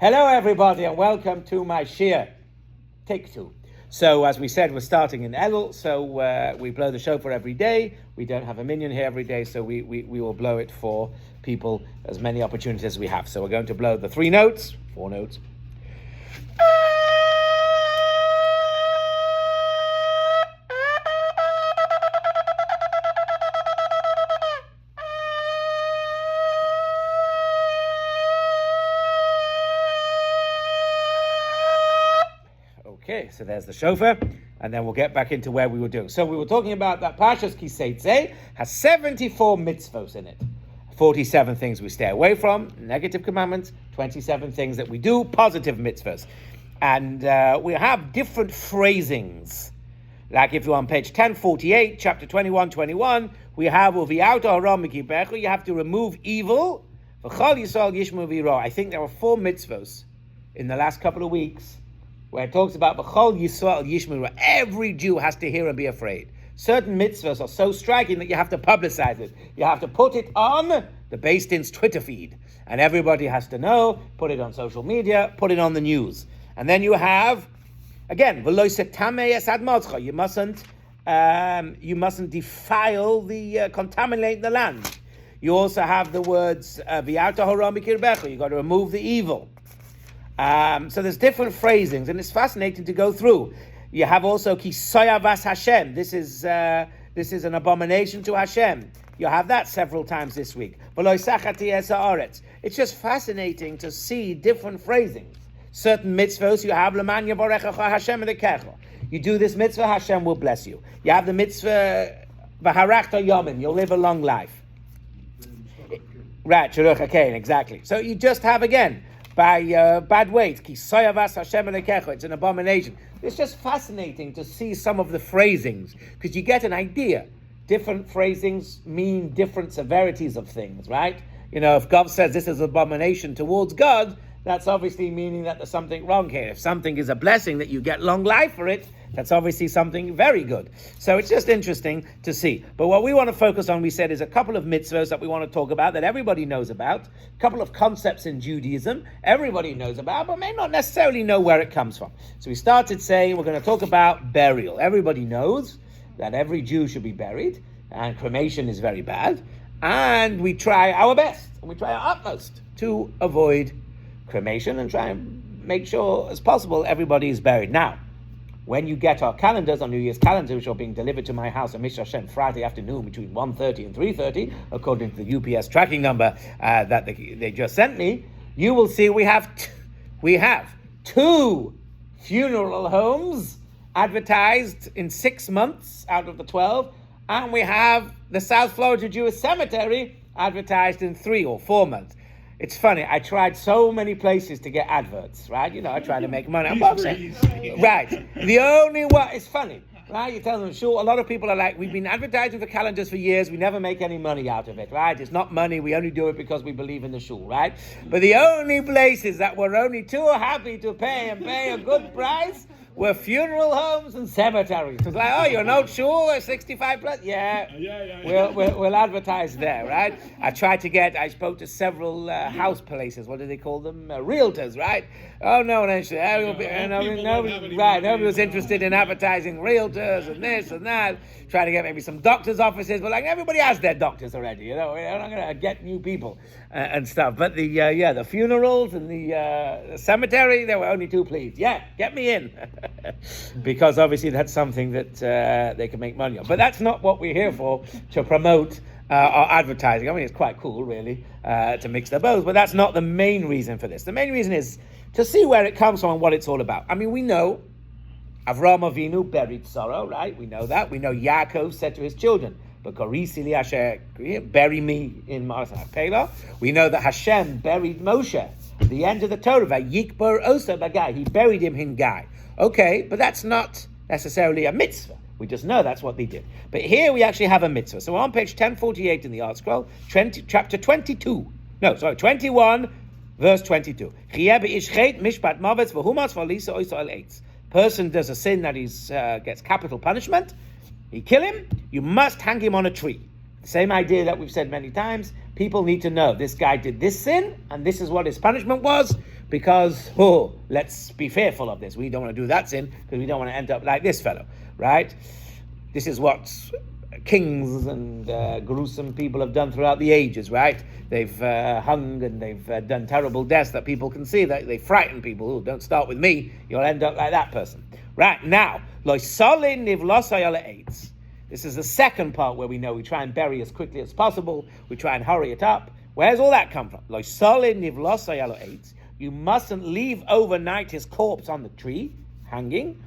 Hello everybody and welcome to my Shir. Take two. So as we said, we're starting in Elul, so we blow the shofar every day. We don't have a minyan here every day, so we will blow it for people as many opportunities as we have. So we're going to blow the four notes. Okay, so there's the shofar, and then we'll get back into where we were doing. So we were talking about that Parshas KI Seitsei has 74 mitzvos in it. 47 things we stay away from, negative commandments, 27 things that we do, positive mitzvos. And we have different phrasings. Like if you're on page 1048, chapter 21, we have, you have to remove evil. I think there were 4 mitzvos in the last couple of weeks where it talks about B'chol Yisrael Yishmeru. Every Jew has to hear and be afraid. Certain mitzvahs are so striking that you have to publicize it. You have to put it on the Beis Din's Twitter feed. And everybody has to know, put it on social media, put it on the news. And then you have, again, you mustn't defile contaminate the land. You also have the words, you got to remove the evil. So there's different phrasings, and it's fascinating to go through. You have also Ki Soyavas Hashem. This is an abomination to Hashem. You have that several times this week. It's just fascinating to see different phrasings. Certain mitzvahs you have L'man Yavorecha Hashem Elokecha. You do this mitzvah, Hashem will bless you. You have the mitzvah V'harachta Yomim. You'll live a long life. Right, Shuruch HaKain, exactly. So you just have again. By bad weight, it's an abomination. It's just fascinating to see some of the phrasings because you get an idea. Different phrasings mean different severities of things, right? You know, if God says this is an abomination towards God, that's obviously meaning that there's something wrong here. If something is a blessing that you get long life for it, that's obviously something very good. So it's just interesting to see. But what we want to focus on, we said, is a couple of mitzvahs that we want to talk about that everybody knows about. A couple of concepts in Judaism everybody knows about, but may not necessarily know where it comes from. So we started saying we're going to talk about burial. Everybody knows that every Jew should be buried, and cremation is very bad. And we try our best, and we try our utmost to avoid cremation and try and make sure as possible everybody is buried. Now, when you get our calendars, our New Year's calendars, which are being delivered to my house on Mishra Hashem Friday afternoon between 1:30 and 3:30, according to the UPS tracking number that they just sent me, you will see we have 2 funeral homes advertised in 6 months out of the 12, and we have the South Florida Jewish Cemetery advertised in 3 or 4 months. It's funny, I tried so many places to get adverts, right? You know, I try to make money. Right. The only one, it's funny, right? You tell them, sure, a lot of people are like, we've been advertising for calendars for years, we never make any money out of it, right? It's not money, we only do it because we believe in the shul, right? But the only places that were only too happy to pay a good price were funeral homes and cemeteries. It's like, oh, you're no shul, 65 plus? Yeah. We'll advertise there, right? I spoke to several house places. What do they call them? Realtors, right? Oh, no, nobody was interested in advertising realtors and this and that. Try to get maybe some doctors' offices, but like everybody has their doctors already, you know. We're not going to get new people and stuff. But the funerals and the cemetery, they were only too pleased. Yeah, get me in. Because obviously that's something that they can make money on. But that's not what we're here for, to promote our advertising. I mean, it's quite cool, really, to mix the both, but that's not the main reason for this. The main reason is to see where it comes from and what it's all about. I mean, we know Avraham Avinu buried sorrow, right? We know that. We know Yaakov said to his children, bury me in Martha Pela. We know that Hashem buried Moshe. The end of the Torah, Yikbar Osa Bagai. He buried him in Gai. Okay, but that's not necessarily a mitzvah. We just know that's what they did. But here we actually have a mitzvah. So we're on page 1048 in the Art Scroll, chapter 21, verse 22. Person does a sin that gets capital punishment. You kill him, you must hang him on a tree. Same idea that we've said many times. People need to know this guy did this sin, and this is what his punishment was. because, let's be fearful of this. We don't want to do that sin because we don't want to end up like this fellow, right? This is what kings and gruesome people have done throughout the ages, right? They've hung and they've done terrible deaths that people can see. That they frighten people. Ooh, don't start with me. You'll end up like that person. Right, now, this is the second part where we know we try and bury as quickly as possible. We try and hurry it up. Where's all that come from? You mustn't leave overnight his corpse on the tree, hanging.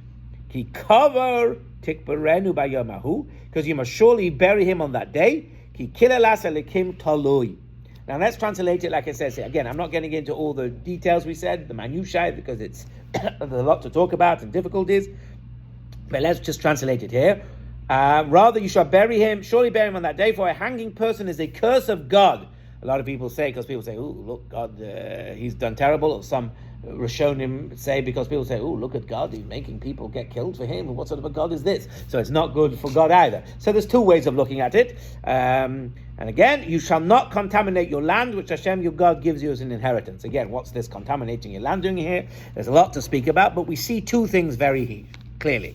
Ki cover tikbarenu bayomahu, because you must surely bury him on that day. Ki kilelas elikim talui. Now let's translate it like it says here. Again, I'm not getting into all the details we said, the minutiae, because it's there's a lot to talk about and difficulties. But let's just translate it here. Rather, you shall surely bury him on that day, for a hanging person is a curse of God. A lot of people say, because people say, "Oh, look, God, he's done terrible." Or some Rishonim say, because people say, "Oh, look at God, he's making people get killed for him. What sort of a God is this?" So it's not good for God either. So there's two ways of looking at it. And again, you shall not contaminate your land, which Hashem your God gives you as an inheritance. Again, what's this contaminating your land doing here? There's a lot to speak about, but we see two things very clearly.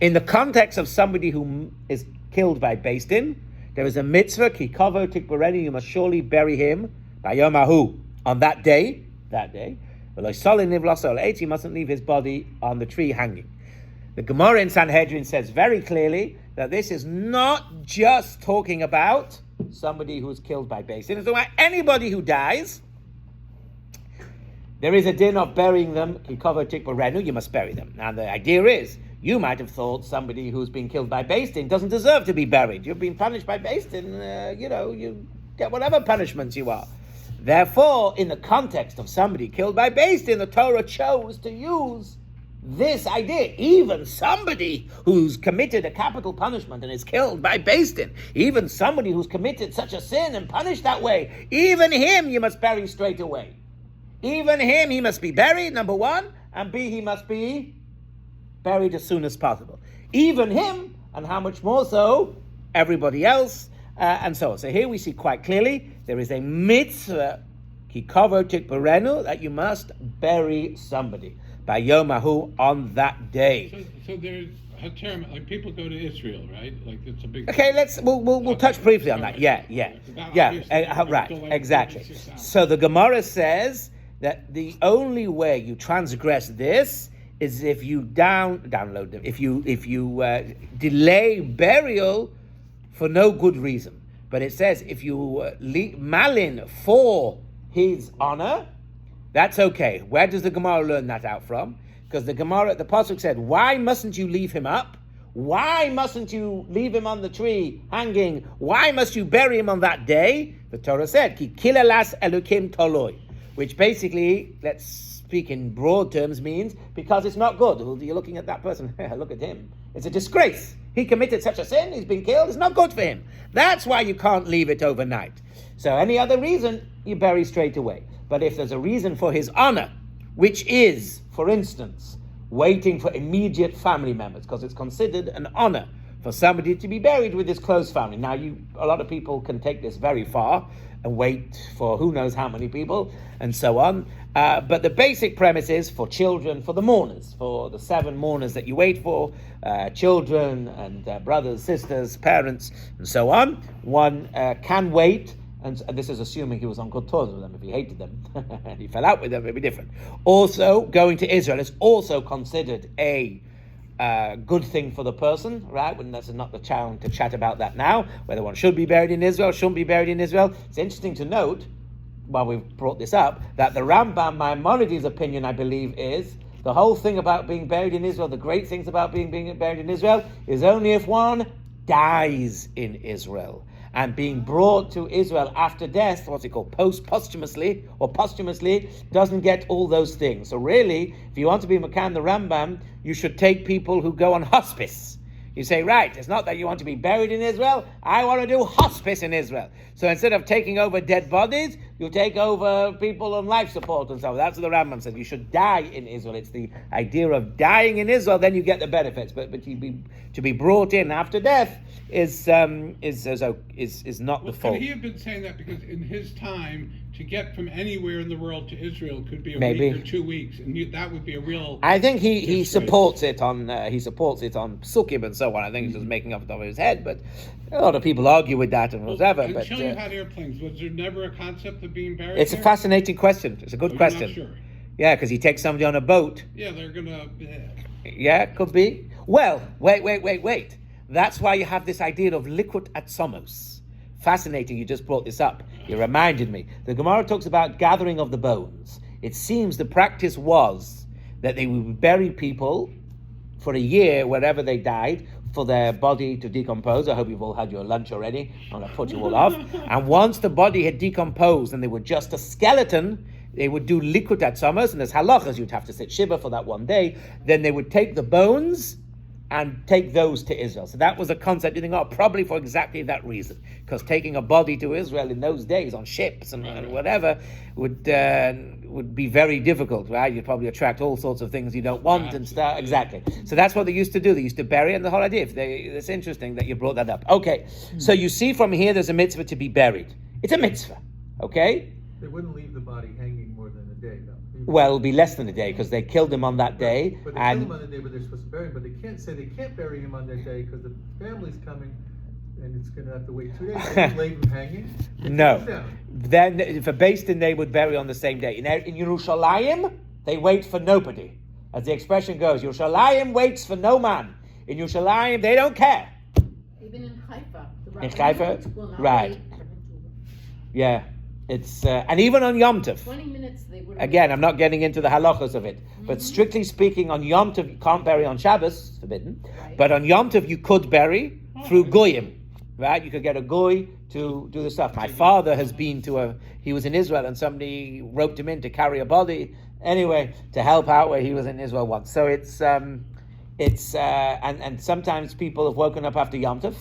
In the context of somebody who is killed by Beis Din, there is a mitzvah, ki kavo tikbareni, you must surely bury him, by yomahu, on that day, you mustn't leave his body on the tree hanging. The Gemara in Sanhedrin says very clearly that this is not just talking about somebody who's killed by Beis Din. It's talking about anybody who dies. There is a din of burying them, ki kavo tikbarenu, you must bury them. Now the idea is, you might have thought somebody who's been killed by Beis Din doesn't deserve to be buried. You've been punished by Beis Din, you get whatever punishments you are. Therefore, in the context of somebody killed by Beis Din, the Torah chose to use this idea. Even somebody who's committed a capital punishment and is killed by Beis Din, even somebody who's committed such a sin and punished that way, even him you must bury straight away. Even him, he must be buried, number one, and B, he must be buried as soon as possible. Even him, and how much more so, everybody else, and so on. So here we see quite clearly, there is a mitzvah, ki kavo tikbarenu, that you must bury somebody, by yomahu, on that day. So there's a term, like people go to Israel, right? Like it's a big... Okay, we'll touch briefly on that. Yeah, right, exactly. So the Gemara says that the only way you transgress this is if you download them, if you delay burial for no good reason. But it says if you malin for his honor, that's okay. Where does the Gemara learn that out from? Because the Gemara, the pasuk said, why mustn't you leave him up? Why mustn't you leave him on the tree hanging? Why must you bury him on that day? The Torah said, ki kilelas elukim toloi, which basically, let's speak in broad terms, means because it's not good. You're looking at that person, look at him. It's a disgrace. He committed such a sin, he's been killed, it's not good for him. That's why you can't leave it overnight. So any other reason, you bury straight away. But if there's a reason for his honor, which is, for instance, waiting for immediate family members, because it's considered an honor for somebody to be buried with his close family. Now, a lot of people can take this very far and wait for who knows how many people, and so on. But the basic premise is for children, for the mourners, for the 7 mourners that you wait for, children and brothers, sisters, parents, and so on. One can wait, and this is assuming he was on good terms with them. If he hated them and he fell out with them, it'd be different. Also, going to Israel is also considered a good thing for the person, right? When that's not the time to chat about that now, whether one should be buried in Israel, shouldn't be buried in Israel. It's interesting to note, while we've brought this up, that the Rambam Maimonides' opinion, I believe, is the whole thing about being buried in Israel, the great things about being buried in Israel, is only if one dies in Israel. And being brought to Israel after death, what's it called, posthumously, doesn't get all those things. So really, if you want to be Makan the Rambam, you should take people who go on hospice. You say, right, it's not that you want to be buried in Israel, I want to do hospice in Israel. So instead of taking over dead bodies, you take over people on life support and so on. That's what the Rambam says. You should die in Israel. It's the idea of dying in Israel, then you get the benefits. But to be brought in after death is not the fault. Could he have been saying that because in his time to get from anywhere in the world to Israel could be a Maybe. week or 2 weeks, and that would be a real. I think he disgrace. supports it on psukim and so on. I think he's just making up the top of his head, but a lot of people argue with that and whatever. Until But you had airplanes, was there never a concept of being buried? it's a there? fascinating question. It's a good Oh, you're question. not sure. Yeah, because he takes somebody on a boat. Yeah, they're gonna. Yeah, could be. Well, wait. That's why you have this idea of liquid atzomos. Fascinating, you just brought this up. You reminded me. The Gemara talks about gathering of the bones. It seems the practice was that they would bury people for a year wherever they died for their body to decompose. I hope you've all had your lunch already. I'm going to put you all off. And once the body had decomposed and they were just a skeleton, they would do liquid atzomos, and there's halachas, you'd have to sit shiva for that one day. Then they would take the bones and take those to Israel. So that was a concept you think, probably for exactly that reason. Because taking a body to Israel in those days on ships and whatever would be very difficult, right? You'd probably attract all sorts of things you don't want and stuff. Exactly. So that's what they used to do. They used to bury, and the whole idea, it's interesting that you brought that up. Okay, so you see from here there's a mitzvah to be buried. It's a mitzvah, okay? They wouldn't leave the body hanging more than a day, though. Well, it'll be less than a day because they killed him on that day. But they kill him on the day, but they're supposed to bury him. But they can't say they can't bury him on that day because the family's coming, and it's going to have to wait 2 days. They leave him hanging. No. Then for Beis Din they would bury on the same day. In Yerushalayim, they wait for nobody. As the expression goes, Yerushalayim waits for no man. In Yerushalayim, they don't care. Even in Haifa. In Haifa? Will not Right. wait for him to- Yeah. It's and even on Yom Tov. 20 minutes they would. Again, I'm not getting into the halachas of it, but strictly speaking, on Yom Tov you can't bury on Shabbos, it's forbidden. Right. But on Yom Tov you could bury through goyim, right? You could get a goy to do the stuff. My father has been he was in Israel and somebody roped him in to carry a body anyway to help out where he was in Israel once. So it's and sometimes people have woken up after Yom Tov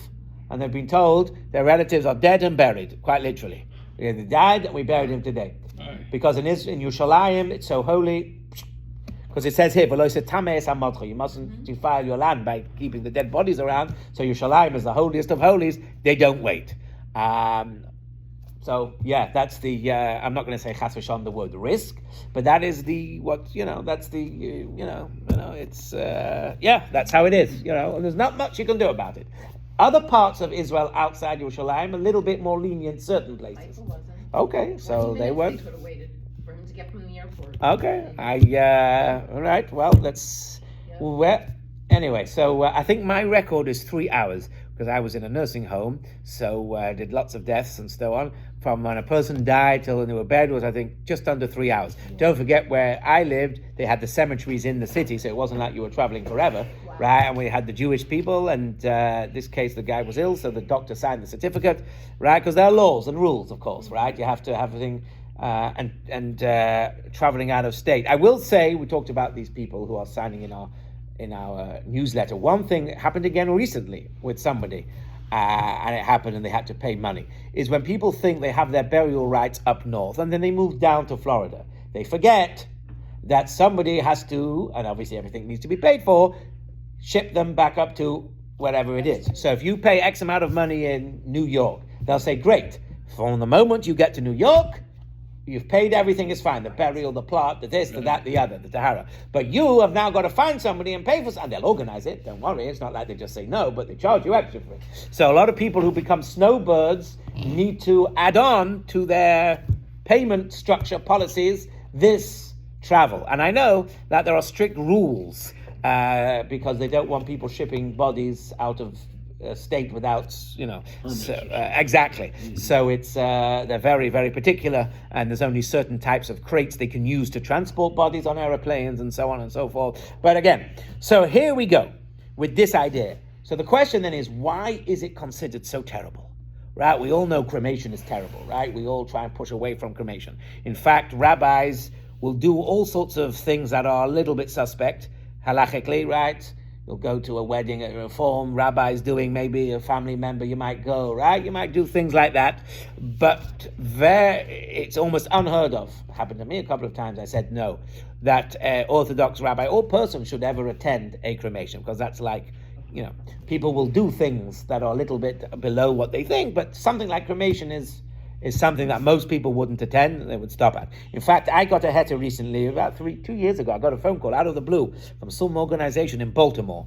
and they've been told their relatives are dead and buried, quite literally. They died and we buried him today. Right. Because in Yerushalayim, it's so holy. Because it says here, you mustn't defile your land by keeping the dead bodies around. So Yerushalayim is the holiest of holies. They don't wait. So yeah, that's the. I'm not going to say chas v'shalom the word risk, but that is that's the. It's that's how it is. And there's not much you can do about it. Other parts of Israel outside Yerushalayim, a little bit more lenient, certain places. Haifa wasn't. Okay, so 20 they minutes weren't. They could have waited for him to get from the airport. Okay, all right. Well, let's. Well, anyway, so I think my record is 3 hours because I was in a nursing home, so I did lots of deaths and so on. From when a person died till they were buried was, I think, just under 3 hours. Yeah. Don't forget where I lived, they had the cemeteries in the city, so it wasn't like you were traveling forever, right? And we had the Jewish people, and this case, the guy was ill, so the doctor signed the certificate, right? Because there are laws and rules, of course, right? You have to have everything, and traveling out of state. I will say, we talked about these people who are signing in our newsletter. One thing that happened again recently with somebody, and it happened and they had to pay money, is when people think they have their burial rights up north and then they move down to Florida. They forget that somebody has to, and obviously everything needs to be paid for, ship them back up to wherever it is. So if you pay X amount of money in New York, they'll say, great, from the moment you get to New York, you've paid everything, is fine. The burial, the plot, the this, the that, the other, the tahara. But you have now got to find somebody and pay for something. And they'll organize it. Don't worry. It's not like they just say no, but they charge you extra for it. So a lot of people who become snowbirds need to add on to their payment structure policies this travel. And I know that there are strict rules because they don't want people shipping bodies out of state without, exactly. Mm-hmm. So it's they're very, very particular, and there's only certain types of crates they can use to transport bodies on aeroplanes and so on and so forth. But again, so here we go with this idea. So the question then is, why is it considered so terrible? Right? We all know cremation is terrible, right? We all try and push away from cremation. In fact, rabbis will do all sorts of things that are a little bit suspect, halachically, right? You'll go to a wedding at a reform, rabbi's doing maybe a family member, you might go, right? You might do things like that. But it's almost unheard of. It happened to me a couple of times. I said no, that Orthodox rabbi or person should ever attend a cremation, because that's like, people will do things that are a little bit below what they think, but something like cremation is is something that most people wouldn't attend, they would stop at. In fact, I got a heter recently, about 2 years ago. I got a phone call out of the blue from some organization in Baltimore.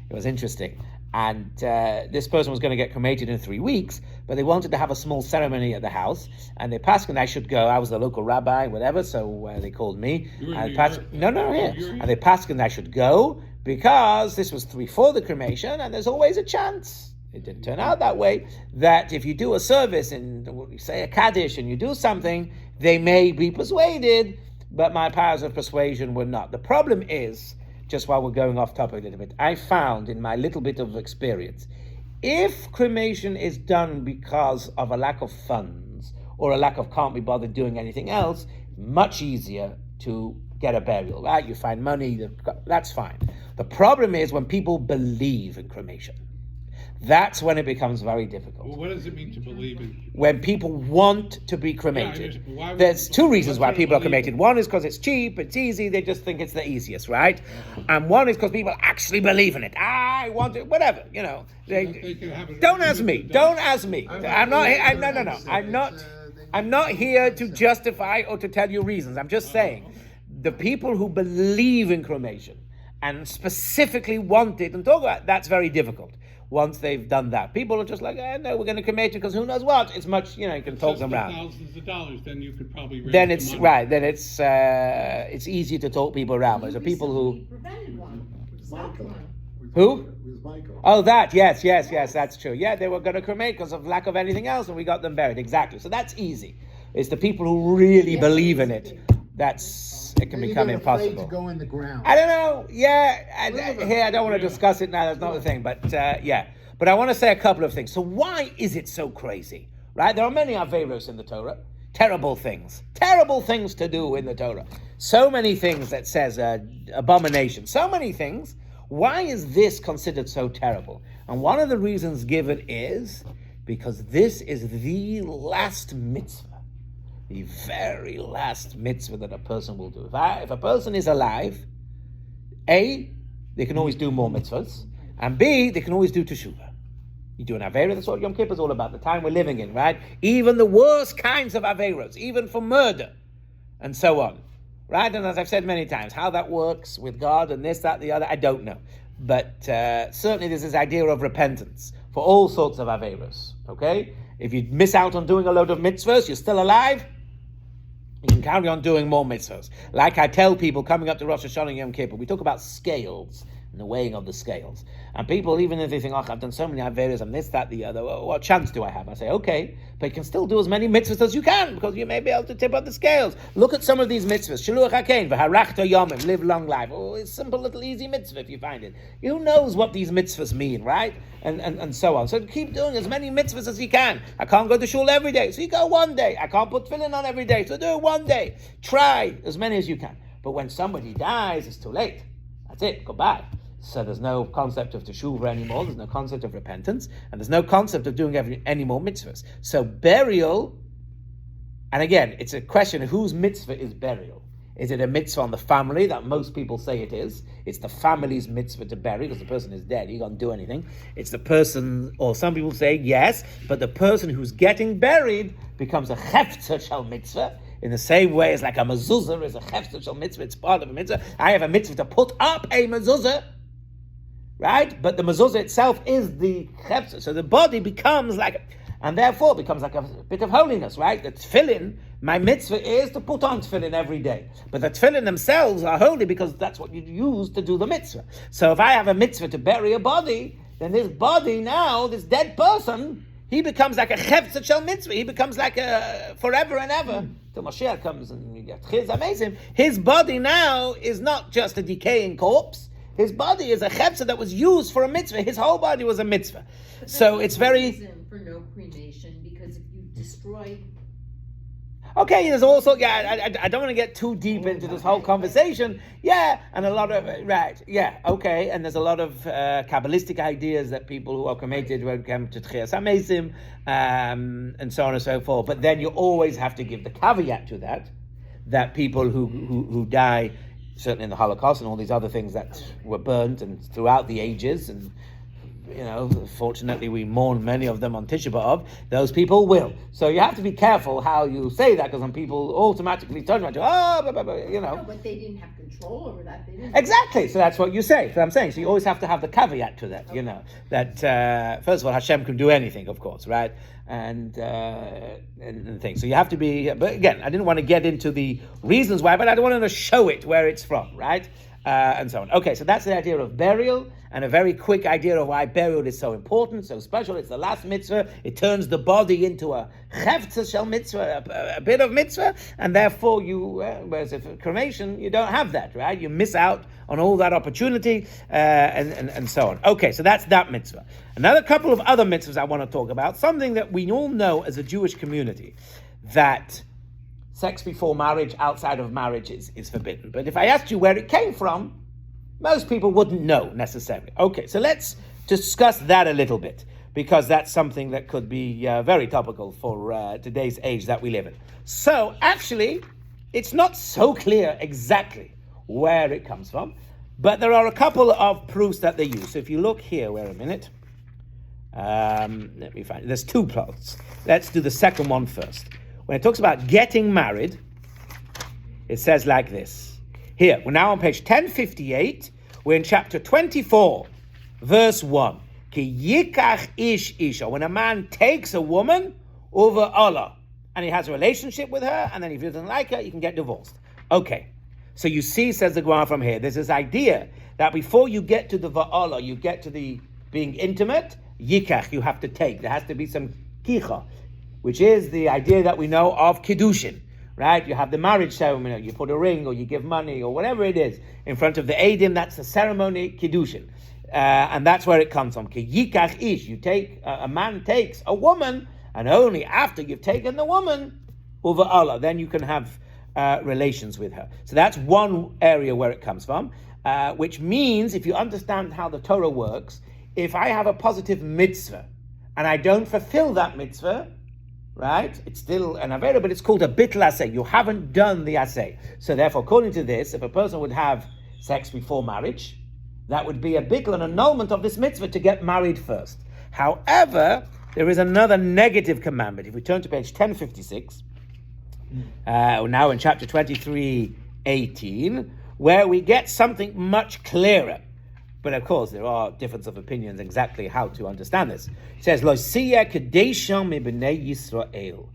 It was interesting. And this person was going to get cremated in 3 weeks, but they wanted to have a small ceremony at the house. And they passed, and I should go. I was the local rabbi, whatever, so they called me. You were in And New passed, York. no, here. You're here. And they passed, and I should go because this was before the cremation, and there's always a chance. It didn't turn out that way, that if you do a service and say a Kaddish and you do something, they may be persuaded, but my powers of persuasion were not. The problem is, just while we're going off topic a little bit, I found in my little bit of experience, if cremation is done because of a lack of funds or a lack of can't be bothered doing anything else, much easier to get a burial, right? You find money, that's fine. The problem is when people believe in cremation. That's when it becomes very difficult. Well, what does it mean to believe in? When people want to be cremated. Yeah, why would There's people- 2 reasons why what's people are their cremated. One is because it's cheap, it's easy, they just think it's the easiest, right? And one is because people actually believe in it. I want it, whatever, you know. They can have it- Don't ask me. Don't ask me. I'm not. No. I'm not here to justify or to tell you reasons. I'm just saying, the people who believe in cremation and specifically want it and talk about it, that's very difficult. Once they've done that, people are just like, no, we're going to cremate you because who knows what. It's much, you can talk them around. Thousands of dollars, then you could probably raise Then the it's money. right. Then it's easier to talk people around. But the people who Prevented one. Stopped one. Who? It was Michael. Oh, that, yes, that's true. Yeah, they were going to cremate because of lack of anything else, and we got them buried. Exactly. So that's easy. It's the people who really believe in it. It can become Afraid impossible. to go in the ground. I don't know. Yeah, I don't want to discuss it now. That's not the thing. But yeah. But I want to say a couple of things. So why is it so crazy? Right? There are many averos in the Torah. Terrible things to do in the Torah. So many things that says abomination. So many things. Why is this considered so terrible? And one of the reasons given is because this is the last mitzvah. The very last mitzvah that a person will do. If a person is alive, A, they can always do more mitzvahs, and B, they can always do teshuvah. You do an Aveira, that's what Yom Kippur is all about, the time we're living in, right? Even the worst kinds of Aveiros, even for murder, and so on. Right? And as I've said many times, how that works with God and this, that, the other, I don't know. But certainly there's this idea of repentance for all sorts of Aveiros, okay? If you miss out on doing a load of mitzvahs, you're still alive, you can carry on doing more mitzvahs. Like I tell people coming up to Rosh Hashanah and Yom Kippur, we talk about scales and the weighing of the scales. And people, even if they think, I've done so many Averas and this, that, the other, well, what chance do I have? I say, okay, but you can still do as many mitzvahs as you can, because you may be able to tip up the scales. Look at some of these mitzvahs. Shiluach HaKein, v'harachta yomim, live long life. Oh, it's a simple little easy mitzvah if you find it. Who knows what these mitzvahs mean, right? And so on. So keep doing as many mitzvahs as you can. I can't go to shul every day, so you go one day. I can't put tefillin on every day, so do it one day. Try as many as you can. But when somebody dies, it's too late. That's it, goodbye. So there's no concept of teshuvah anymore, there's no concept of repentance, and there's no concept of doing any more mitzvahs. So burial, and again, it's a question of whose mitzvah is burial. Is it a mitzvah on the family that most people say it is? It's the family's mitzvah to bury because the person is dead, you can't do anything. It's the person, or some people say yes, but the person who's getting buried becomes a hefzer shel mitzvah, in the same way as like a mezuzah is a hefzer shel mitzvah, it's part of a mitzvah. I have a mitzvah to put up a mezuzah, right? But the mezuzah itself is the chefza. So the body becomes like, and therefore becomes like a bit of holiness, right? The tefillin, my mitzvah is to put on tefillin every day. But the tefillin themselves are holy because that's what you use to do the mitzvah. So if I have a mitzvah to bury a body, then this body now, this dead person, he becomes like a chefza shel mitzvah. He becomes like a forever and ever. Till Mashiach comes and you get chiz amazing. His body now is not just a decaying corpse. His body is a chepsa that was used for a mitzvah. His whole body was a mitzvah. But So that's it's the very... reason for no cremation, because if you destroy, Okay, there's also... Yeah, I don't want to get too deep into this whole conversation. Yeah, and a lot of... Right, yeah, okay. And there's a lot of Kabbalistic ideas that people who are cremated will come to Tchias HaMesim, and so on and so forth. But then you always have to give the caveat to that people who die... certainly in the Holocaust and all these other things that were burnt and throughout the ages and fortunately we mourn many of them on Tisha B'Av, those people will. So you have to be careful how you say that, because some people automatically turn around to, No, but they didn't have control over that. They didn't. Exactly. So that's what you say. So I'm saying. So you always have to have the caveat to that. That first of all, Hashem can do anything, of course, right? And things. So you have to be. But again, I didn't want to get into the reasons why, but I wanted to show it where it's from, right? And so on. Okay, so that's the idea of burial, and a very quick idea of why burial is so important, so special. It's the last mitzvah. It turns the body into a chefza shel mitzvah, a bit of mitzvah, and therefore whereas if cremation, you don't have that, right? You miss out on all that opportunity, and so on. Okay, so that's that mitzvah. Another couple of other mitzvahs I want to talk about, something that we all know as a Jewish community, that sex before marriage, outside of marriage is forbidden. But if I asked you where it came from, most people wouldn't know necessarily. Okay, so let's discuss that a little bit, because that's something that could be very topical for today's age that we live in. So actually, it's not so clear exactly where it comes from, but there are a couple of proofs that they use. So if you look here, wait a minute. Let me find it. There's two proofs. Let's do the second one first. When it talks about getting married, it says like this. Here, we're now on page 1058. We're in chapter 24, verse 1. Ki yikach ish isha. When a man takes a woman over Allah, and he has a relationship with her, and then if he doesn't like her, he can get divorced. Okay. So you see, says the Gemara from here, there's this idea that before you get to the va'ala, you get to the being intimate, yikach, you have to take. There has to be some kicha, which is the idea that we know of kiddushin, right? You have the marriage ceremony, you put a ring, or you give money, or whatever it is, in front of the Eidim. That's the ceremony, kiddushin. And that's where it comes from. Ki yikach ish, a man takes a woman, and only after you've taken the woman, over Allah, then you can have relations with her. So that's one area where it comes from, which means, if you understand how the Torah works, if I have a positive mitzvah, and I don't fulfill that mitzvah, right? It's still an avera, but it's called a bitl aseh. You haven't done the aseh. So therefore, according to this, if a person would have sex before marriage, that would be a bitl, an annulment of this mitzvah to get married first. However, there is another negative commandment. If we turn to page 1056, now in chapter 23:18, where we get something much clearer. But of course, there are difference of opinions exactly how to understand this. It says, "Lo siya kadesham mibnei Yisrael."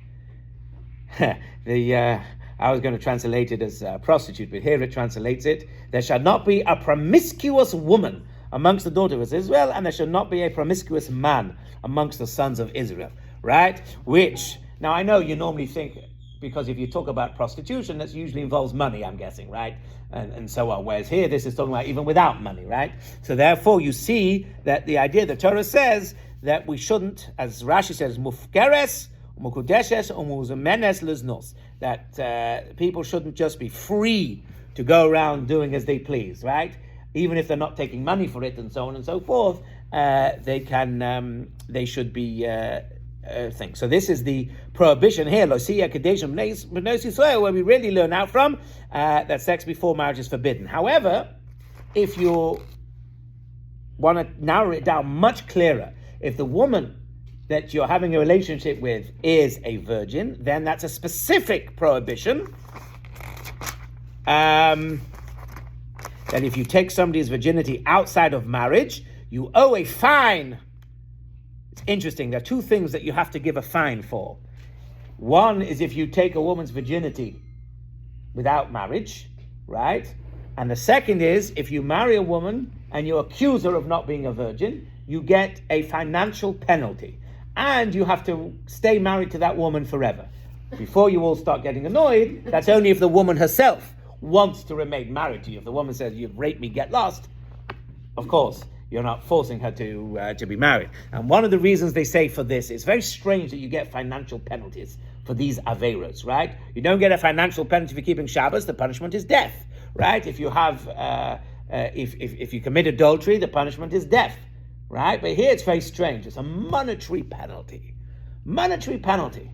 I was going to translate it as prostitute, but here it translates it: "There shall not be a promiscuous woman amongst the daughters of Israel, and there shall not be a promiscuous man amongst the sons of Israel." Right? Which, now I know you normally think, because if you talk about prostitution, that usually involves money, I'm guessing, right? And so on. Whereas here, this is talking about even without money, right? So therefore, you see that the idea, the Torah says that we shouldn't, as Rashi says, mufkeres, mukudeshes, umuzemenes liznos, that people shouldn't just be free to go around doing as they please, right? Even if they're not taking money for it and so on and so forth, they should be things. So this is the prohibition here, where we really learn out from that sex before marriage is forbidden. However, if you want to narrow it down much clearer, if the woman that you're having a relationship with is a virgin, then that's a specific prohibition. That if you take somebody's virginity outside of marriage, you owe a fine. It's interesting, there are two things that you have to give a fine for. One is if you take a woman's virginity without marriage, right? And the second is if you marry a woman and you accuse her of not being a virgin, you get a financial penalty. And you have to stay married to that woman forever. Before you all start getting annoyed, that's only if the woman herself wants to remain married to you. If the woman says, "You've raped me, get lost," of course, you're not forcing her to be married. And one of the reasons they say for this, it's very strange that you get financial penalties for these averos, right? You don't get a financial penalty for keeping Shabbos. The punishment is death, right? If you have, if you commit adultery, the punishment is death, right? But here it's very strange. It's a monetary penalty. Monetary penalty,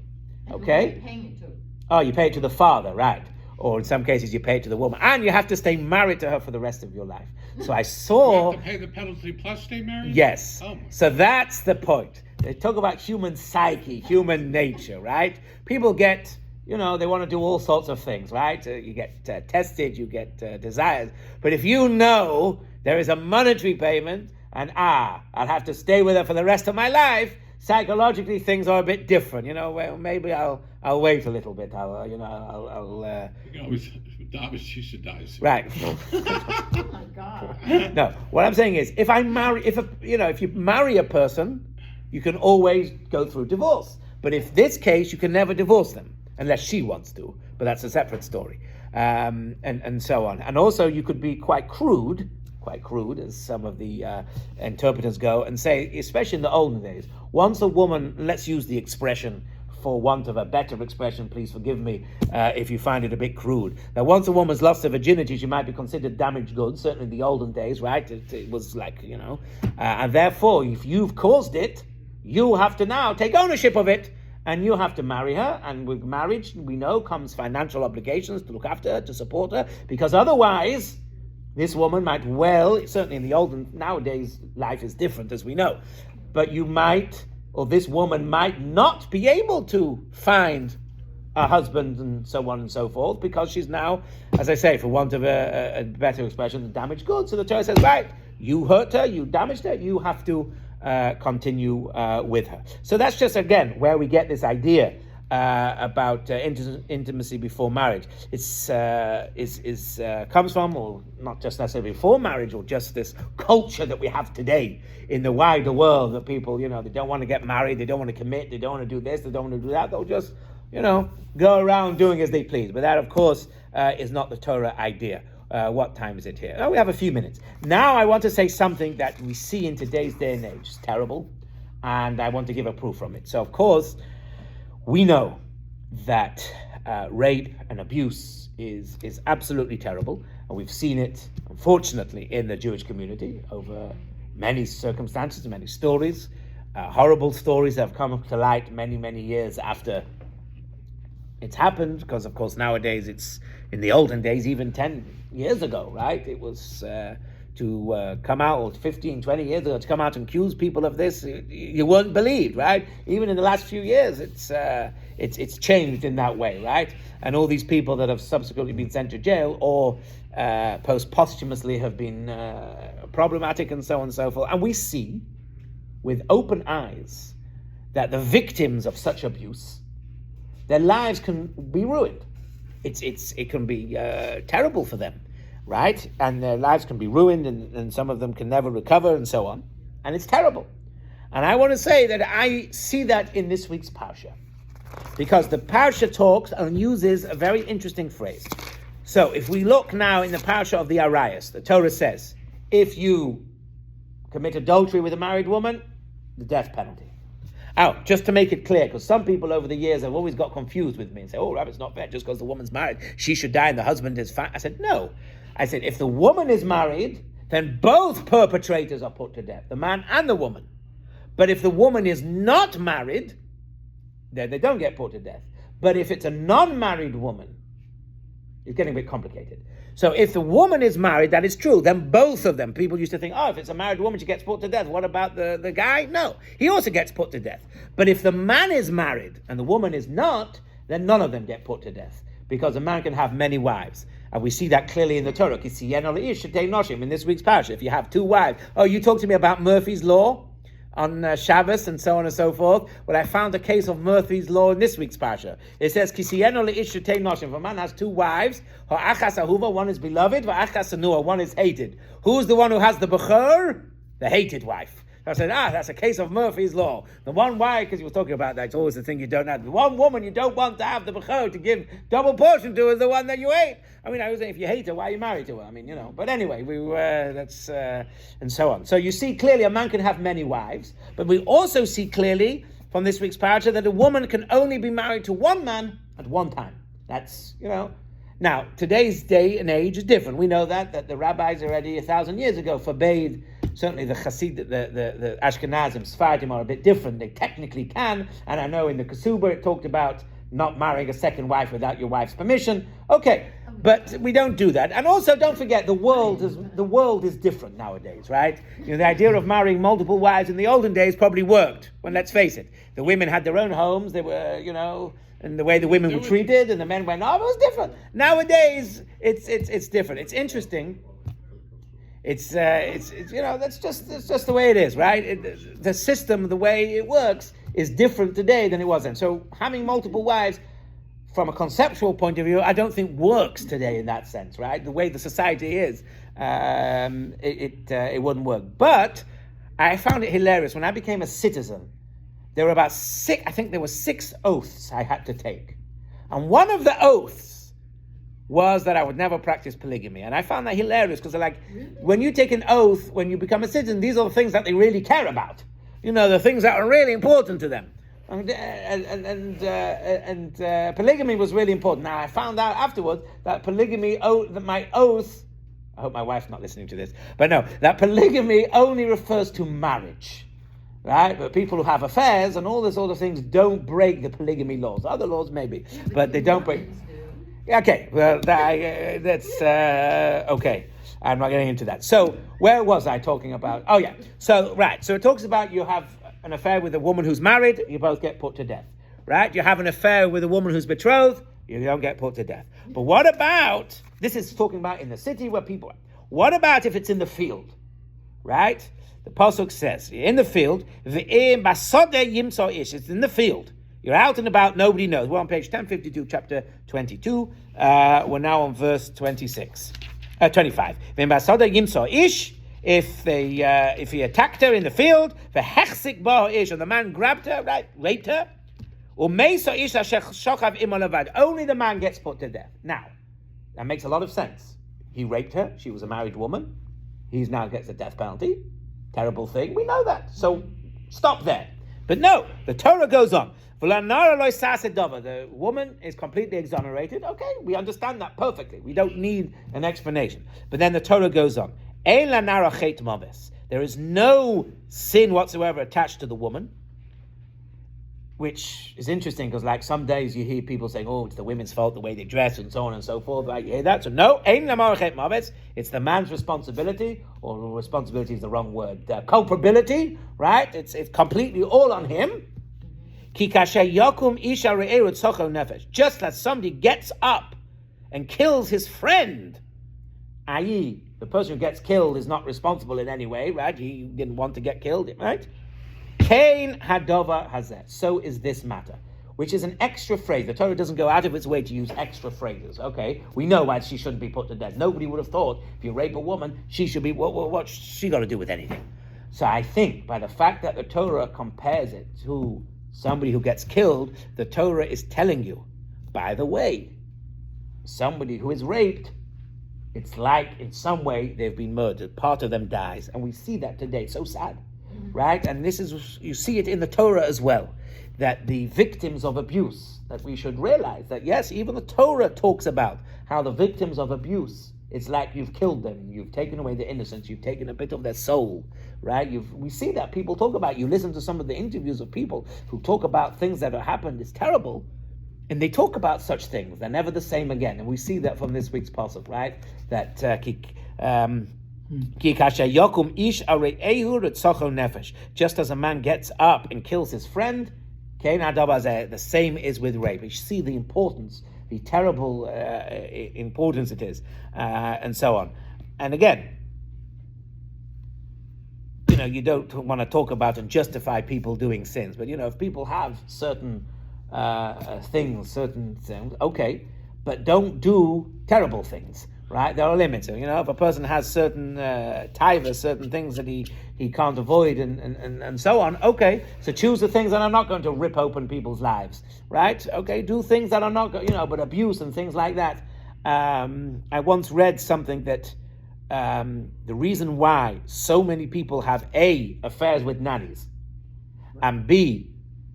okay? And who are you paying it to? Oh, you pay it to the father, right? or in some cases you pay it to the woman, and you have to stay married to her for the rest of your life. So I You saw... have to pay the penalty plus stay married? Yes. Oh my. So that's the point. They talk about human psyche, human nature, right? People get, they want to do all sorts of things, right? You get tested, you get desires. But if you know there is a monetary payment, and I'll have to stay with her for the rest of my life, psychologically things are a bit different. Well, maybe I'll wait a little bit. I'll You can always, she should die soon. right. Oh my God. No, what I'm saying is, if you marry a person, you can always go through divorce. But if this case, you can never divorce them unless she wants to. But that's a separate story, and so on. And also, you could be quite crude, as some of the interpreters go, and say, especially in the olden days, once a woman, let's use the expression, for want of a better expression, please forgive me if you find it a bit crude. Now, once a woman's lost her virginity, she might be considered damaged goods, certainly in the olden days, right? It was like, and therefore, if you've caused it, you have to now take ownership of it, and you have to marry her, and with marriage, we know, comes financial obligations to look after her, to support her, because otherwise, this woman might certainly in the olden, nowadays, life is different, as we know, but this woman might not be able to find a husband and so on and so forth, because she's now, as I say, for want of a better expression, damaged goods. So the Torah says, right, you hurt her, you damaged her, you have to continue with her. So that's just, again, where we get this idea about intimacy before marriage. It's comes from, or not just necessarily before marriage, or just this culture that we have today in the wider world, that people, they don't want to get married, they don't want to commit, they don't want to do this, they don't want to do that. They'll just, go around doing as they please. But that, of course, is not the Torah idea. What time is it here? Oh, we have a few minutes. Now I want to say something that we see in today's day and age. It's terrible, and I want to give a proof from it. So, of course, we know that rape and abuse is absolutely terrible, and we've seen it, unfortunately, in the Jewish community over many circumstances, many stories, horrible stories that have come to light many, many years after it's happened, because, of course, nowadays it's, in the olden days, even 10 years ago, right? It was to come out, or 15, 20 years ago, to come out and accuse people of this, you weren't believed, right? Even in the last few years, it's changed in that way, right? And all these people that have subsequently been sent to jail, or posthumously have been problematic, and so on and so forth. And we see, with open eyes, that the victims of such abuse, their lives can be ruined. It can be terrible for them, right? And their lives can be ruined, and some of them can never recover, and so on. And it's terrible. And I want to say that I see that in this week's Parsha, because the Parsha talks and uses a very interesting phrase. So if we look now in the Parsha of the Arayas, the Torah says, if you commit adultery with a married woman, the death penalty. Oh, just to make it clear, because some people over the years have always got confused with me and say, oh, Rabbi, it's not fair, just because the woman's married, she should die and the husband is fat. I said, no. I said, if the woman is married, then both perpetrators are put to death, the man and the woman. But if the woman is not married, then they don't get put to death. But if it's a non-married woman, it's getting a bit complicated. So if the woman is married, that is true, then both of them, people used to think, oh, if it's a married woman, she gets put to death. What about the guy? No, he also gets put to death. But if the man is married and the woman is not, then none of them get put to death, because a man can have many wives. And we see that clearly in the Torah. In this week's parasha, if you have two wives. Oh, you talked to me about Murphy's Law on Shabbos and so on and so forth. Well, I found a case of Murphy's Law in this week's Parsha. It says, if a man has two wives, one is beloved, one is hated. Who's the one who has the Bechor? The hated wife. So I said, that's a case of Murphy's Law. The one wife, because he was talking about that, it's always the thing you don't have. The one woman you don't want to have the Bechor to give double portion to is the one that you hate. I mean, I was saying, if you hate her, why are you married to her? I mean, But anyway, that's and so on. So you see clearly a man can have many wives, but we also see clearly from this week's parasha that a woman can only be married to one man at one time. That's, Now, today's day and age is different. We know that the rabbis already 1,000 years ago forbade. Certainly the Chassid, the Ashkenazim, Sfardim are a bit different. They technically can, and I know in the Kesuba it talked about not marrying a second wife without your wife's permission. Okay, but we don't do that. And also, don't forget, the world is different nowadays, right? The idea of marrying multiple wives in the olden days probably worked. Well, let's face it, the women had their own homes. They were, and the way the women were treated, and the men went, oh, it was different. Nowadays, it's different. It's interesting. It's that's just the way it is, right? The system, the way it works, is different today than it was then. So having multiple wives, from a conceptual point of view, I don't think works today in that sense, right? The way the society is, it wouldn't work. But I found it hilarious when I became a citizen. There were about 6. I think there were 6 oaths I had to take, and one of the oaths was that I would never practice polygamy. And I found that hilarious because, when you take an oath when you become a citizen, these are the things that they really care about. The things that are really important to them. And polygamy was really important. Now, I found out afterwards that polygamy, my oath, I hope my wife's not listening to this, but no, that polygamy only refers to marriage, right? But people who have affairs and all this sort of things don't break the polygamy laws. Other laws maybe, but they don't break. Okay, well, that's okay. I'm not getting into that. So, where was I talking about? Oh, yeah. So it talks about you have an affair with a woman who's married, you both get put to death, right? You have an affair with a woman who's betrothed, you don't get put to death. But what about, this is talking about in the city where people are. What about if it's in the field, right? The Pasuk says, in the field, it's in the field. You're out and about, nobody knows. We're on page 1052, chapter 22. We're now on verse 25. If he attacked her in the field, and the man grabbed her, right, raped her, only the man gets put to death. Now, that makes a lot of sense. He raped her, she was a married woman, he now gets a death penalty. Terrible thing, we know that. So, stop there. But no, the Torah goes on. The woman is completely exonerated. Okay, we understand that perfectly. We don't need an explanation. But then the Torah goes on. There is no sin whatsoever attached to the woman, which is interesting because, some days you hear people saying, "Oh, it's the women's fault the way they dress and so on and so forth." Right? You hear that? So no, it's the man's responsibility, or responsibility is the wrong word. Culpability, right? It's completely all on him. Just as somebody gets up and kills his friend, i.e., the person who gets killed is not responsible in any way, right? He didn't want to get killed, right? Kain hadova hazeh. So is this matter, which is an extra phrase. The Torah doesn't go out of its way to use extra phrases. Okay, we know why she shouldn't be put to death. Nobody would have thought if you rape a woman, she should be. What's she got to do with anything? So I think by the fact that the Torah compares it to somebody who gets killed, the Torah is telling you, by the way, somebody who is raped, it's like in some way they've been murdered. Part of them dies. And we see that today. So sad, right? And this is, you see it in the Torah as well, that the victims of abuse, that we should realize that, yes, even the Torah talks about how the victims of abuse, it's like you've killed them, you've taken away their innocence, you've taken a bit of their soul, right? We see that people talk about, you listen to some of the interviews of people who talk about things that have happened, it's terrible, and they talk about such things, they're never the same again, and we see that from this week's Pasuk, right? That, just as a man gets up and kills his friend, the same is with rape. You see the importance, the terrible importance it is, and so on. And again, you don't want to talk about and justify people doing sins, but if people have certain things, okay, but don't do terrible things, right? There are limits. If a person has certain taivas, certain things that he can't avoid, and so on, okay, so choose the things that are not going to rip open people's lives, right? Okay, do things that are not, but abuse and things like that. I once read something that the reason why so many people have A, affairs with nannies, and B,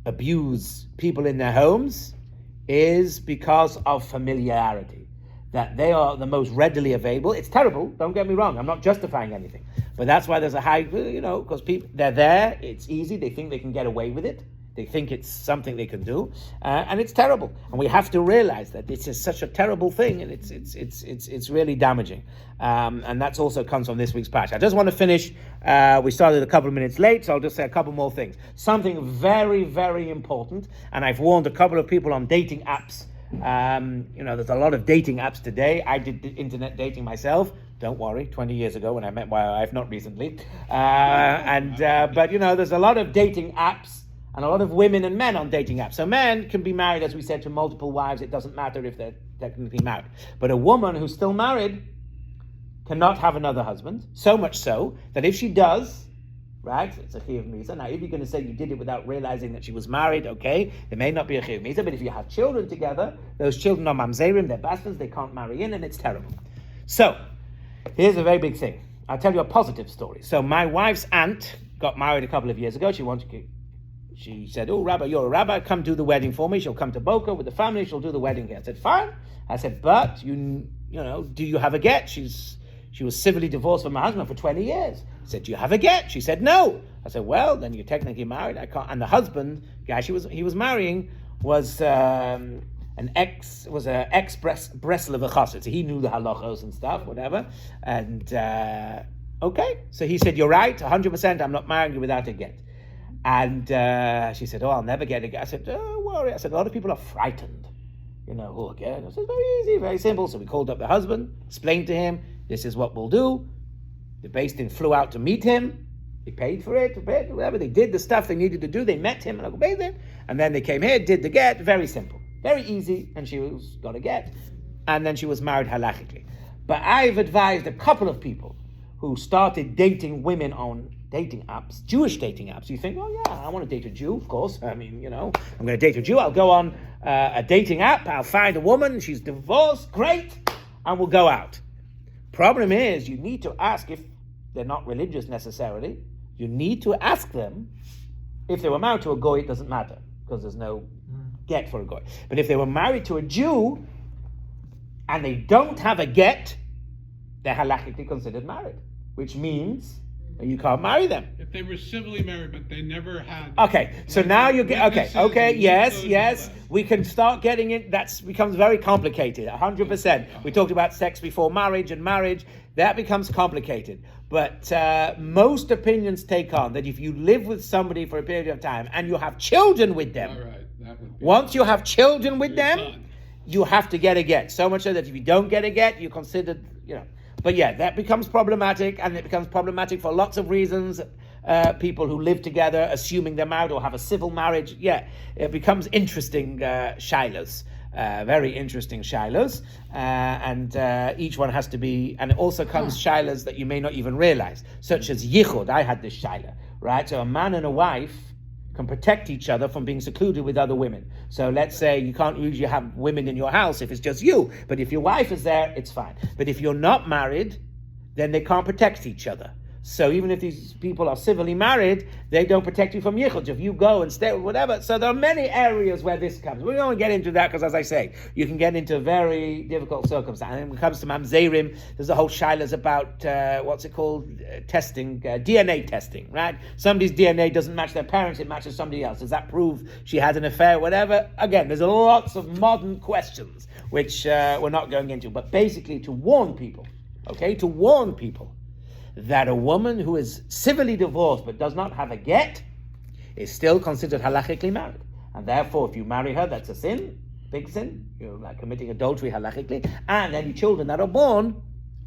abuse people in their homes, is because of familiarity. That they are the most readily available. It's terrible, don't get me wrong, I'm not justifying anything. But that's why there's a high, because people, they're there, it's easy, they think they can get away with it. They think it's something they can do, and it's terrible. And we have to realize that this is such a terrible thing, and it's really damaging. And that also comes from this week's parsha. I just want to finish. We started a couple of minutes late, so I'll just say a couple more things. Something very, very important, and I've warned a couple of people on dating apps. There's a lot of dating apps today. I did internet dating myself. Don't worry, 20 years ago when I met my wife, not recently. But there's a lot of dating apps and a lot of women and men on dating apps. So men can be married, as we said, to multiple wives. It doesn't matter if they're technically married. But a woman who's still married cannot have another husband. So much so that if she does, right, it's a chiyuv misa. Now, if you're going to say you did it without realizing that she was married, okay, there may not be a chiyuv misa. But if you have children together, those children are mamzerim, they're bastards, they can't marry in, and it's terrible. So, here's a very big thing. I'll tell you a positive story. So my wife's aunt got married a couple of years ago. She said, "Oh, Rabbi, you're a rabbi. Come do the wedding for me." She'll come to Boca with the family. She'll do the wedding here. I said, "Fine." I said, "But do you have a get?" She was civilly divorced from her husband for 20 years. I said, "Do you have a get?" She said, "No." I said, "Well, then you're technically married. I can't." And the husband, guy he was marrying, was an ex Breslev chassid. So he knew the halachos and stuff, whatever. And okay, so he said, "You're right, 100%. I'm not marrying you without a get." And she said, "Oh, I'll never get a get." I said, "Don't worry." I said, "A lot of people are frightened. Who'll get?" I said, "Very easy, very simple." So we called up the husband, explained to him, "This is what we'll do." The Beis Din flew out to meet him. They paid for it, whatever. They did the stuff they needed to do. They met him and Beis Din, and then they came here, did the get. Very simple, very easy, and she got a get, and then she was married halachically. But I've advised a couple of people who started dating women on dating apps, Jewish dating apps. You think, "Oh yeah, I want to date a Jew, of course. I mean, I'm going to date a Jew. I'll go on a dating app. I'll find a woman. She's divorced. Great, and we'll go out." Problem is, you need to ask if they're not religious necessarily. You need to ask them if they were married to a goy. It doesn't matter because there's no get for a goy. But if they were married to a Jew and they don't have a get, they're halachically considered married, which means you can't marry them. If they were civilly married, but they never had. Okay, so now you get. Okay, yes. We can start getting it. That becomes very complicated. 100%. We talked about sex before marriage and marriage. That becomes complicated. But most opinions take on that if you live with somebody for a period of time and you have children with them, All right, that would be once you have children with them, son. you have to get a get. So much so that if you don't get a get, you're considered, But yeah, that becomes problematic, and it becomes problematic for lots of reasons. People who live together, assuming they're married or have a civil marriage, it becomes interesting shilas, very interesting shilas, and each one has to be, and it also comes shilas that you may not even realize, such as yichud. I had this shilah, right? So a man and a wife can protect each other from being secluded with other women. So let's say you can't usually have women in your house if it's just you, but if your wife is there, it's fine. But if you're not married, then they can't protect each other. So even if these people are civilly married, they don't protect you from yichud. If you go and stay with whatever. So there are many areas where this comes. We don't want to get into that because, as I say, you can get into very difficult circumstances. And when it comes to mamzerim, there's a whole shilas about, testing, DNA testing, right? Somebody's DNA doesn't match their parents, it matches somebody else. Does that prove she had an affair, whatever? Again, there's lots of modern questions, which we're not going into. But basically to warn people, that a woman who is civilly divorced but does not have a get is still considered halachically married. And therefore, if you marry her, that's a sin, big sin. You're like committing adultery halachically. And any children that are born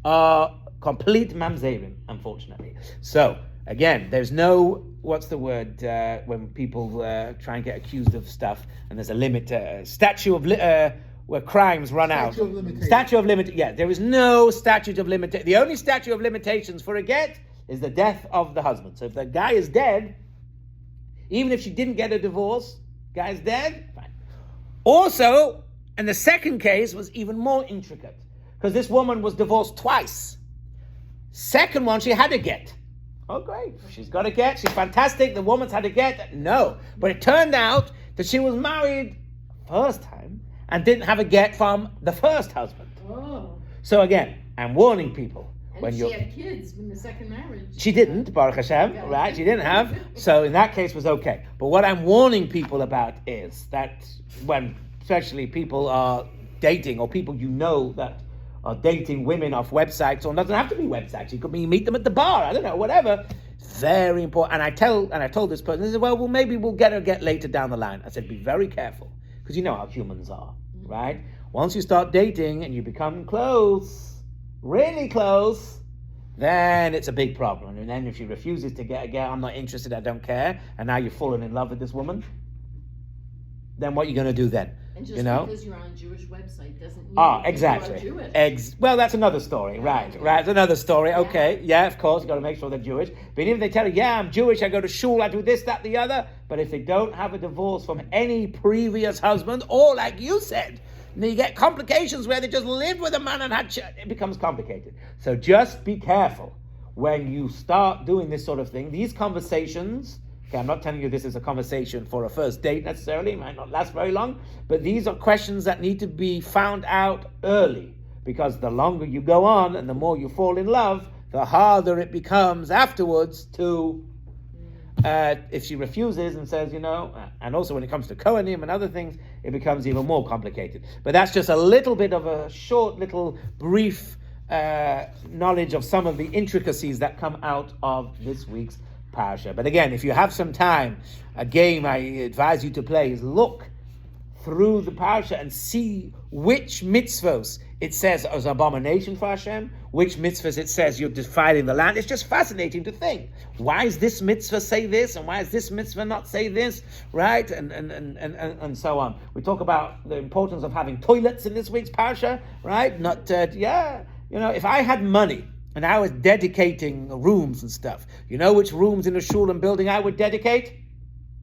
are complete mamzerim, unfortunately. So, again, there's no, when people try and get accused of stuff, and there's a limit, where crimes run out. Statute of limitations. Yeah, there is no statute of limitation. The only statute of limitations for a get is the death of the husband. So if the guy is dead, even if she didn't get a divorce, guy's dead, fine. Also, and the second case was even more intricate, because this woman was divorced twice. Second one, she had a get. Oh, great. She's got a get. She's fantastic. The woman's had a get. No. But it turned out that she was married first time and didn't have a get from the first husband. Oh. So again, I'm warning people. when And you're... she had kids in the second marriage. She didn't, Baruch Hashem, Okay. right? She didn't have. So in that case was okay. But what I'm warning people about is that when especially people are dating, or people you know that are dating women off websites, or it doesn't have to be websites. It could be you meet them at the bar, I don't know, whatever. Very important. And I told this person, they said, well, maybe we'll get later down the line. I said, be very careful, because you know how humans are, right? Once you start dating and you become close, really close, then it's a big problem. And then if she refuses to get again, I'm not interested, I don't care, and now you've fallen in love with this woman, then what are you going to do then? And just You know? because you're on a Jewish website doesn't mean Exactly. you are Jewish. Well, that's another story, right? It's another story. Okay, yeah, of course, you got to make sure they're Jewish. But even if they tell you, yeah, I'm Jewish, I go to shul, I do this, that, the other. But if they don't have a divorce from any previous husband, or like you said, then you get complications where they just lived with a man and had it becomes complicated. So just be careful when you start doing this sort of thing. These conversations. Okay, I'm not telling you this is a conversation for a first date necessarily, it might not last very long, but these are questions that need to be found out early, because the longer you go on and the more you fall in love, the harder it becomes afterwards to, if she refuses and says, and also when it comes to Kohanim and other things, it becomes even more complicated. But that's just a little bit of a short, little brief knowledge of some of the intricacies that come out of this week's Parsha. But again, if you have some time, a game I advise you to play is look through the Parsha and see which mitzvos it says as abomination for Hashem, which mitzvahs it says you're defiling the land. It's just fascinating to think. Why is this mitzvah say this, and why is this mitzvah not say this, right? And so on. We talk about the importance of having toilets in this week's Parsha, right? If I had money, and I was dedicating rooms and stuff, you know which rooms in a shul and building I would dedicate?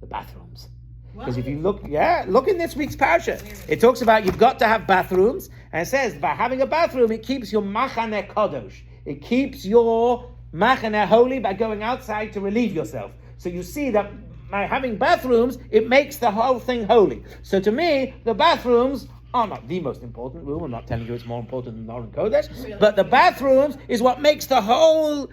The bathrooms. Because if you look in this week's Parsha, it talks about you've got to have bathrooms, and it says by having a bathroom, it keeps your machaneh kadosh. It keeps your machaneh holy by going outside to relieve yourself. So you see that by having bathrooms, it makes the whole thing holy. So to me, the bathrooms are not the most important room. I'm not telling you it's more important than the Aron Kodesh, but the bathrooms is what makes the whole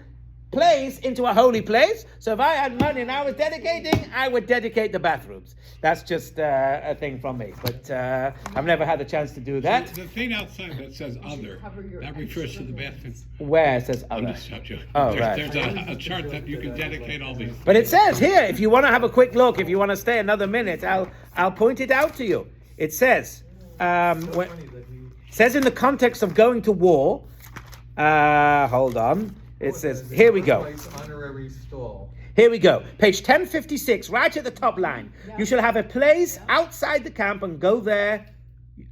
place into a holy place. So if I had money and I was dedicating, I would dedicate the bathrooms. That's just a thing from me. But I've never had the chance to do that. The thing outside that says other, that refers to the bathroom. Where it says I'm other. just joking. Oh, There's right. a chart that you can dedicate all these. But it says here, if you want to have a quick look, if you want to stay another minute, I'll point it out to you. It says, says in the context of going to war, hold on. It says, here we go. Honorary stall. Here we go. Page 1056, right at the top line. You shall have a place outside the camp and go there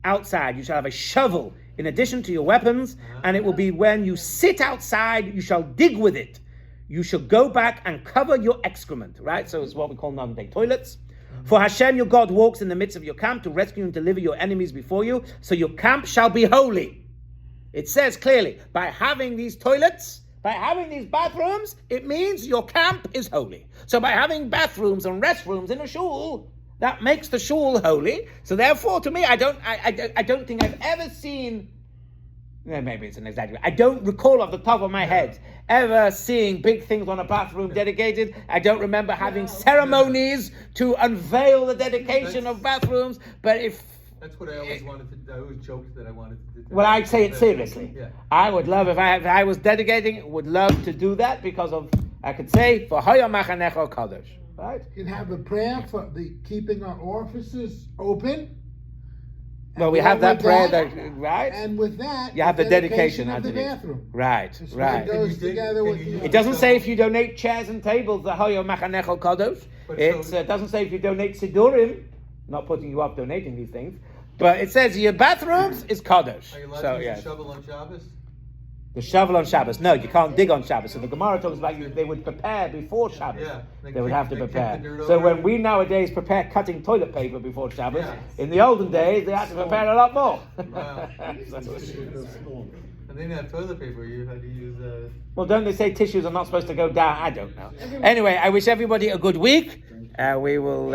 outside. You shall have a shovel in addition to your weapons, and it will be when you sit outside, you shall dig with it. You shall go back and cover your excrement, right? So it's what we call modern-day toilets. For Hashem your God walks in the midst of your camp to rescue and deliver your enemies before you, so your camp shall be holy. It says clearly, by having these toilets, by having these bathrooms, it means your camp is holy. So by having bathrooms and restrooms in a shul, that makes the shul holy. So therefore, to me, I don't think I've ever seen, maybe it's an exaggeration, I don't recall off the top of my head ever seeing big things on a bathroom dedicated. I don't remember having ceremonies to unveil the dedication of bathrooms, but That's what I always wanted to do. I always joked that I wanted to do. Well, I'd say it seriously. Yeah. I would love, if I was dedicating, would love to do that because of, I could say, for Hoya Machanecho Kadosh. Right? You can have a prayer for the keeping our orifices open. Well, we have that prayer, right? And with that, you have the dedication of the underneath. bathroom. Right, So right. It goes together with It doesn't say if you donate chairs and tables, the Hoya Machanecho Kadosh. It doesn't say if you donate Sidurim, not putting you up donating these things, but it says your bathrooms is Kadosh. Are you allowed So, to use yes. a shovel on Shabbos? The shovel on Shabbos. No, you can't dig on Shabbos. So the Gemara talks about they would prepare before Shabbos. Yeah, They would have to they kick prepare. the dirt So over. when we nowadays prepare cutting toilet paper before Shabbos, Yeah. in the olden days they had to prepare a lot more. Wow. And then you have toilet paper. You had to use. Well, don't they say tissues are not supposed to go down? I don't know. Anyway, I wish everybody a good week. We will.